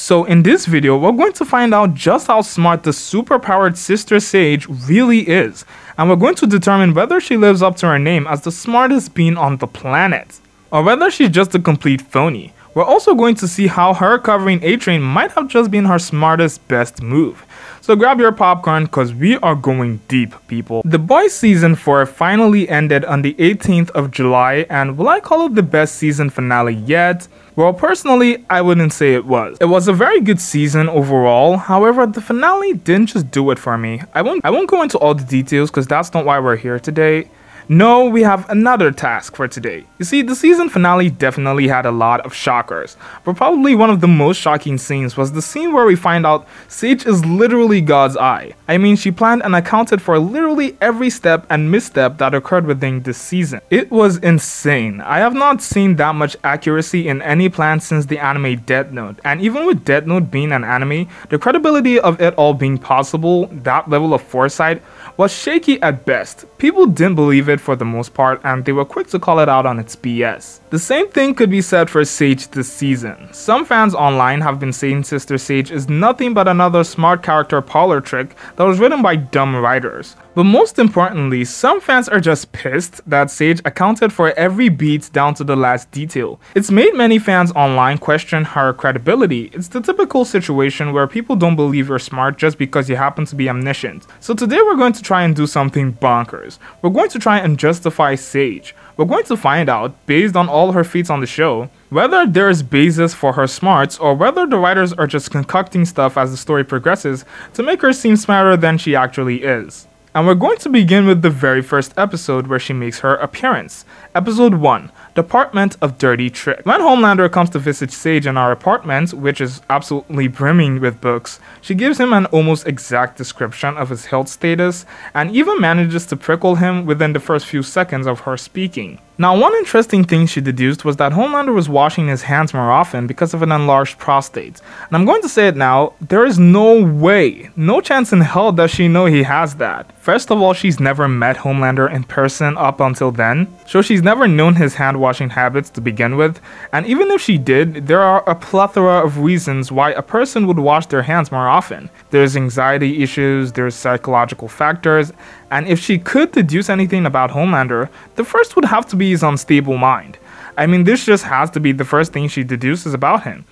So in this video, we're going to find out just how smart the superpowered Sister Sage really is, and we're going to determine whether she lives up to her name as the smartest being on the planet, or whether she's just a complete phony. We're also going to see how her covering A-Train might have just been her smartest best move. So grab your popcorn cause we are going deep, people. The Boys season 4 finally ended on the 18th of July, and will I call it the best season finale yet? Well, personally, I wouldn't say it was. It was a very good season overall, however, the finale didn't just do it for me. I won't go into all the details because that's not why we're here today. No, we have another task for today. You see, the season finale definitely had a lot of shockers, but probably one of the most shocking scenes was the scene where we find out Sage is literally God's eye. I mean, she planned and accounted for literally every step and misstep that occurred within this season. It was insane. I have not seen that much accuracy in any plan since the anime Death Note, and even with Death Note being an anime, the credibility of it all being possible, that level of foresight, was shaky at best. People didn't believe it for the most part, and they were quick to call it out on its BS. The same thing could be said for Sage this season. Some fans online have been saying Sister Sage is nothing but another smart character parlor trick that was written by dumb writers. But most importantly, some fans are just pissed that Sage accounted for every beat down to the last detail. It's made many fans online question her credibility. It's the typical situation where people don't believe you're smart just because you happen to be omniscient. So today we're going to try and do something bonkers. We're going to try and justify Sage. We're going to find out, based on all her feats on the show, whether there is basis for her smarts or whether the writers are just concocting stuff as the story progresses to make her seem smarter than she actually is. And we're going to begin with the very first episode where she makes her appearance. Episode 1, Department of Dirty Tricks. When Homelander comes to visit Sage in our apartment, which is absolutely brimming with books, she gives him an almost exact description of his health status and even manages to prickle him within the first few seconds of her speaking. Now, one interesting thing she deduced was that Homelander was washing his hands more often because of an enlarged prostate. And I'm going to say it now, there is no way, no chance in hell does she know he has that. First of all, she's never met Homelander in person up until then, so she's never known his hand washing habits to begin with, and even if she did, there are a plethora of reasons why a person would wash their hands more often. There's anxiety issues, there's psychological factors, and if she could deduce anything about Homelander, the first would have to be his unstable mind. I mean, this just has to be the first thing she deduces about him.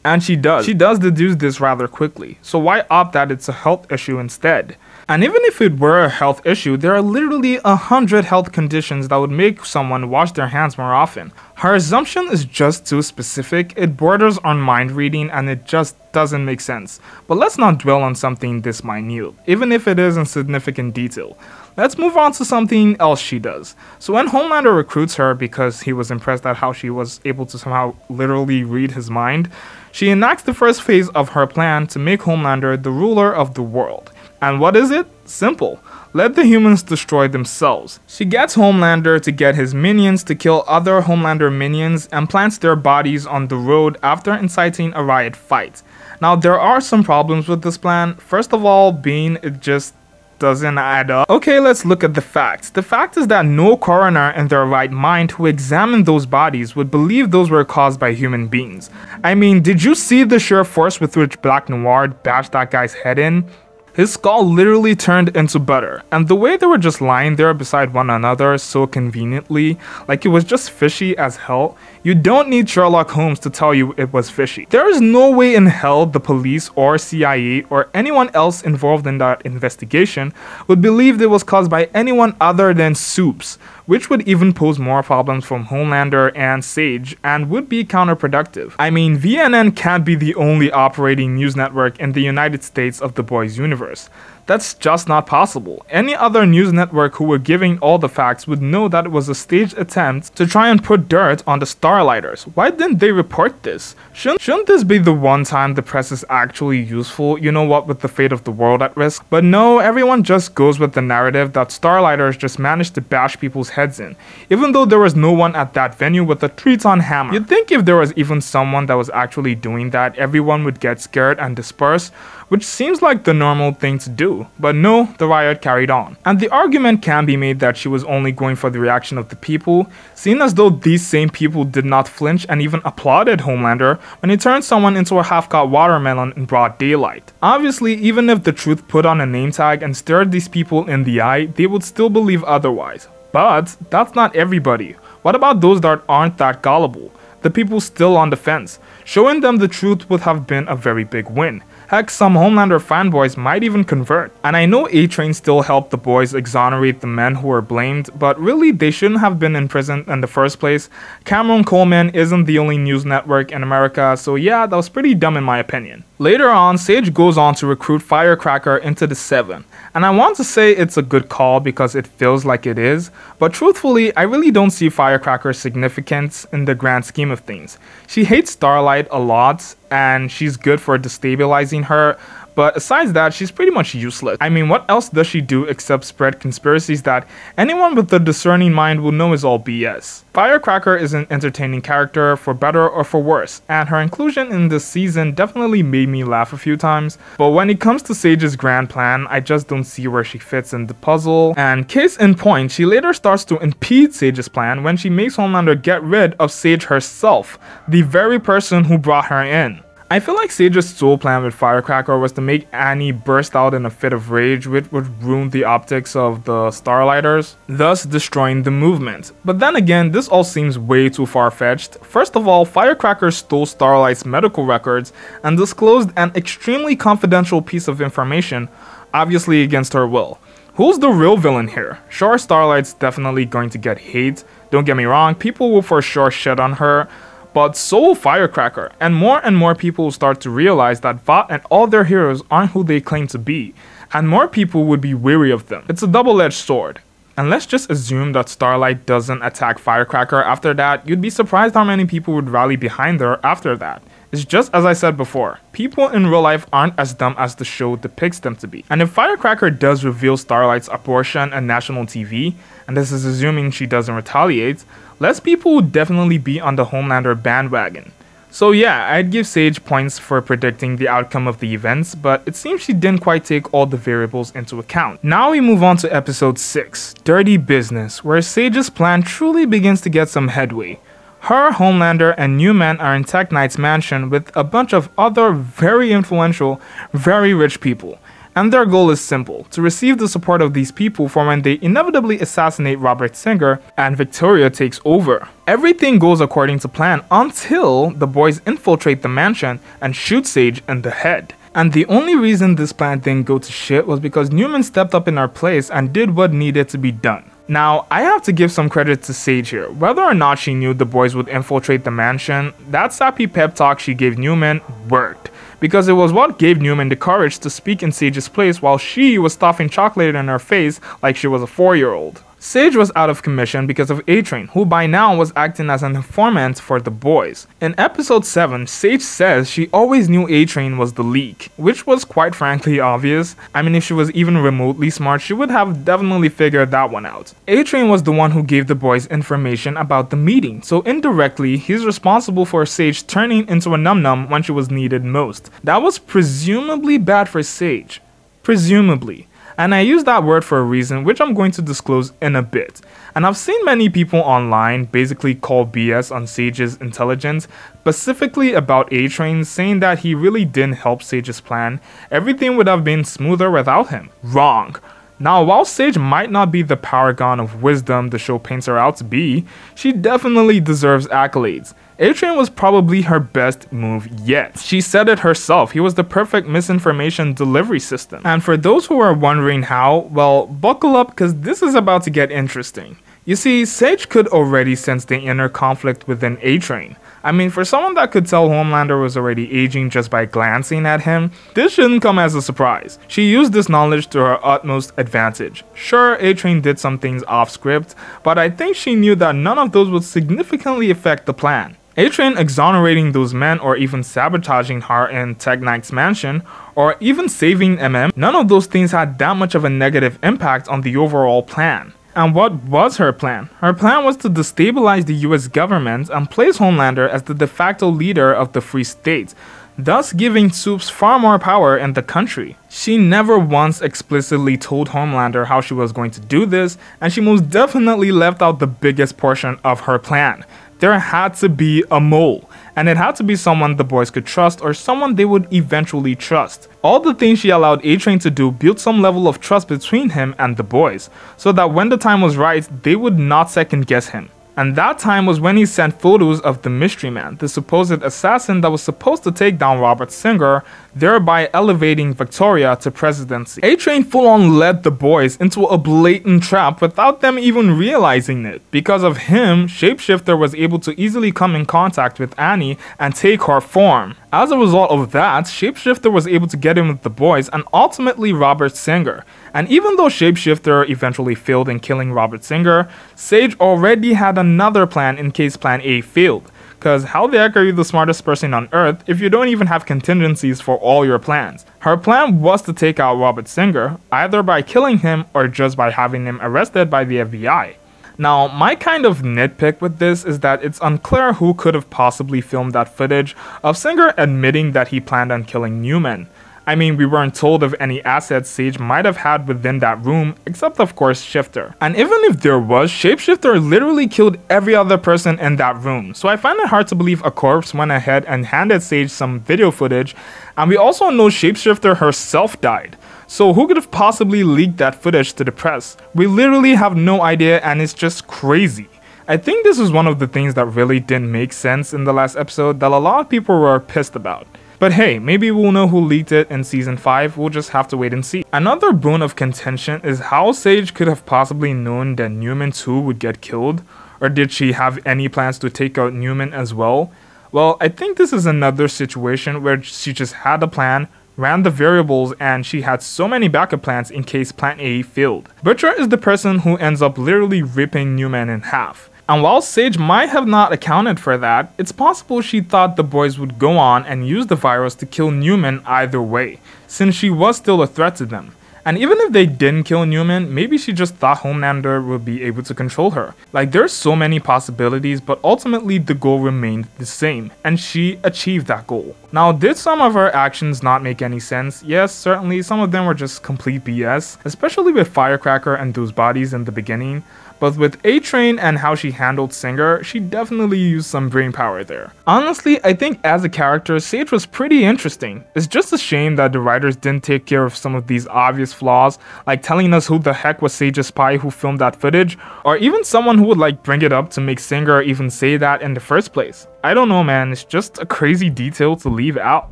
And she does deduce this rather quickly, so why opt that it's a health issue instead? And even if it were a health issue, there are literally 100 health conditions that would make someone wash their hands more often. Her assumption is just too specific, it borders on mind reading, and it just doesn't make sense. But let's not dwell on something this minute, even if it is in significant detail. Let's move on to something else she does. So when Homelander recruits her because he was impressed at how she was able to somehow literally read his mind, she enacts the first phase of her plan to make Homelander the ruler of the world. And what is it? Simple. Let the humans destroy themselves. She gets Homelander to get his minions to kill other Homelander minions and plants their bodies on the road after inciting a riot fight. Now, there are some problems with this plan. First of all, being it just doesn't add up. Okay, let's look at the facts. The fact is that no coroner in their right mind who examined those bodies would believe those were caused by human beings. I mean, did you see the sheer force with which Black Noir bashed that guy's head in? His skull literally turned into butter, and the way they were just lying there beside one another so conveniently, like it was just fishy as hell, you don't need Sherlock Holmes to tell you it was fishy. There is no way in hell the police or CIA or anyone else involved in that investigation would believe it was caused by anyone other than Soups, which would even pose more problems from Homelander and Sage and would be counterproductive. I mean, VNN can't be the only operating news network in the United States of the Boys universe. That's just not possible. Any other news network who were giving all the facts would know that it was a staged attempt to try and put dirt on the Starlighters. Why didn't they report this? Shouldn't this be the one time the press is actually useful, you know what, with the fate of the world at risk? But no, everyone just goes with the narrative that Starlighters just managed to bash people's heads in, even though there was no one at that venue with a 3-ton hammer. You'd think if there was even someone that was actually doing that, everyone would get scared and disperse, which seems like the normal thing to do. too. But no, the riot carried on. And the argument can be made that she was only going for the reaction of the people, seeing as though these same people did not flinch and even applauded Homelander when he turned someone into a half-cut watermelon in broad daylight. Obviously, even if the truth put on a name tag and stared these people in the eye, they would still believe otherwise. But that's not everybody. What about those that aren't that gullible? The people still on the fence. Showing them the truth would have been a very big win. Heck, some Homelander fanboys might even convert. And I know A-Train still helped the boys exonerate the men who were blamed, but really they shouldn't have been in prison in the first place. Cameron Coleman isn't the only news network in America, so yeah, that was pretty dumb in my opinion. Later on, Sage goes on to recruit Firecracker into the Seven, and I want to say it's a good call because it feels like it is, but truthfully, I really don't see Firecracker's significance in the grand scheme of things. She hates Starlight a lot, and she's good for destabilizing her, but aside that, she's pretty much useless. I mean, what else does she do except spread conspiracies that anyone with a discerning mind will know is all BS? Firecracker is an entertaining character, for better or for worse, and her inclusion in this season definitely made me laugh a few times, but when it comes to Sage's grand plan, I just don't see where she fits in the puzzle, and case in point, she later starts to impede Sage's plan when she makes Homelander get rid of Sage herself, the very person who brought her in. I feel like Sage's sole plan with Firecracker was to make Annie burst out in a fit of rage, which would ruin the optics of the Starlighters, thus destroying the movement. But then again, this all seems way too far-fetched. First of all, Firecracker stole Starlight's medical records and disclosed an extremely confidential piece of information, obviously against her will. Who's the real villain here? Sure, Starlight's definitely going to get hate, don't get me wrong, people will for sure shit on her, but so will Firecracker, and more people will start to realize that Vought and all their heroes aren't who they claim to be, and more people would be weary of them. It's a double-edged sword. And let's just assume that Starlight doesn't attack Firecracker after that, you'd be surprised how many people would rally behind her after that. It's just as I said before, people in real life aren't as dumb as the show depicts them to be. And if Firecracker does reveal Starlight's abortion on national TV, and this is assuming she doesn't retaliate, less people would definitely be on the Homelander bandwagon. So yeah, I'd give Sage points for predicting the outcome of the events, but it seems she didn't quite take all the variables into account. Now we move on to episode 6, Dirty Business, where Sage's plan truly begins to get some headway. Her, Homelander, and Newman are in Tech Knight's mansion with a bunch of other very influential, very rich people. And their goal is simple, to receive the support of these people for when they inevitably assassinate Robert Singer and Victoria takes over. Everything goes according to plan until the boys infiltrate the mansion and shoot Sage in the head. And the only reason this plan didn't go to shit was because Newman stepped up in her place and did what needed to be done. Now, I have to give some credit to Sage here. Whether or not she knew the boys would infiltrate the mansion, that sappy pep talk she gave Newman worked, because it was what gave Newman the courage to speak in Sage's place while she was stuffing chocolate in her face like she was a 4-year-old. Sage was out of commission because of A-Train, who by now was acting as an informant for the boys. In episode 7, Sage says she always knew A-Train was the leak, which was quite frankly obvious. I mean, if she was even remotely smart, she would have definitely figured that one out. A-Train was the one who gave the boys information about the meeting, so indirectly, he's responsible for Sage turning into a num-num when she was needed most. That was presumably bad for Sage. Presumably. And I use that word for a reason, which I'm going to disclose in a bit. And I've seen many people online basically call BS on Sage's intelligence, specifically about A-Train, saying that he really didn't help Sage's plan. Everything would have been smoother without him. Wrong. Now, while Sage might not be the paragon of wisdom the show paints her out to be, she definitely deserves accolades. A-Train was probably her best move yet. She said it herself, he was the perfect misinformation delivery system. And for those who are wondering how, well, buckle up because this is about to get interesting. You see, Sage could already sense the inner conflict within A-Train. I mean, for someone that could tell Homelander was already aging just by glancing at him, this shouldn't come as a surprise. She used this knowledge to her utmost advantage. Sure, A-Train did some things off script, but I think she knew that none of those would significantly affect the plan. A-Train exonerating those men or even sabotaging her in Tech Knight's mansion, or even saving MM, none of those things had that much of a negative impact on the overall plan. And what was her plan? Her plan was to destabilize the US government and place Homelander as the de facto leader of the Free States. thus giving Soups far more power in the country. She never once explicitly told Homelander how she was going to do this, and she most definitely left out the biggest portion of her plan. There had to be a mole, and it had to be someone the boys could trust or someone they would eventually trust. All the things she allowed A-Train to do built some level of trust between him and the boys, so that when the time was right, they would not second guess him. And that time was when he sent photos of the Mystery Man, the supposed assassin that was supposed to take down Robert Singer, thereby elevating Victoria to presidency. A-Train full-on led the boys into a blatant trap without them even realizing it. Because of him, Shapeshifter was able to easily come in contact with Annie and take her form. As a result of that, Shapeshifter was able to get in with the boys and ultimately Robert Singer. And even though Shapeshifter eventually failed in killing Robert Singer, Sage already had another plan in case Plan A failed. Cause how the heck are you the smartest person on Earth if you don't even have contingencies for all your plans? Her plan was to take out Robert Singer, either by killing him or just by having him arrested by the FBI. Now, my kind of nitpick with this is that it's unclear who could have possibly filmed that footage of Singer admitting that he planned on killing Newman. I mean, we weren't told of any assets Sage might have had within that room, except of course Shifter. And even if there was, Shapeshifter literally killed every other person in that room, so I find it hard to believe a corpse went ahead and handed Sage some video footage, and we also know Shapeshifter herself died. So who could have possibly leaked that footage to the press? We literally have no idea, and it's just crazy. I think this is one of the things that really didn't make sense in the last episode that a lot of people were pissed about. But hey, maybe we'll know who leaked it in season 5, we'll just have to wait and see. Another bone of contention is how Sage could have possibly known that Newman too would get killed, or did she have any plans to take out Newman as well? Well, I think this is another situation where she just had a plan, ran the variables, and she had so many backup plans in case Plan A failed. Butcher is the person who ends up literally ripping Newman in half. And while Sage might have not accounted for that, it's possible she thought the boys would go on and use the virus to kill Newman either way, since she was still a threat to them. And even if they didn't kill Newman, maybe she just thought Homelander would be able to control her. Like, there's so many possibilities, but ultimately the goal remained the same, and she achieved that goal. Now, did some of her actions not make any sense? Yes, certainly, some of them were just complete BS, especially with Firecracker and those bodies in the beginning. But with A-Train and how she handled Singer, she definitely used some brain power there. Honestly, I think as a character, Sage was pretty interesting. It's just a shame that the writers didn't take care of some of these obvious flaws, like telling us who the heck was Sage's spy who filmed that footage, or even someone who would bring it up to make Singer even say that in the first place. I don't know, man, it's just a crazy detail to leave out.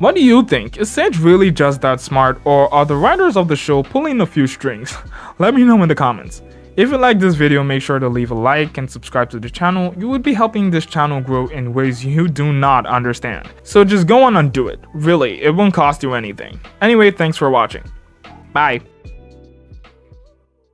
What do you think? Is Sage really just that smart, or are the writers of the show pulling a few strings? Let me know in the comments. If you like this video, make sure to leave a like and subscribe to the channel. You would be helping this channel grow in ways you do not understand. So just go on and do it. Really, it won't cost you anything. Anyway, thanks for watching. Bye.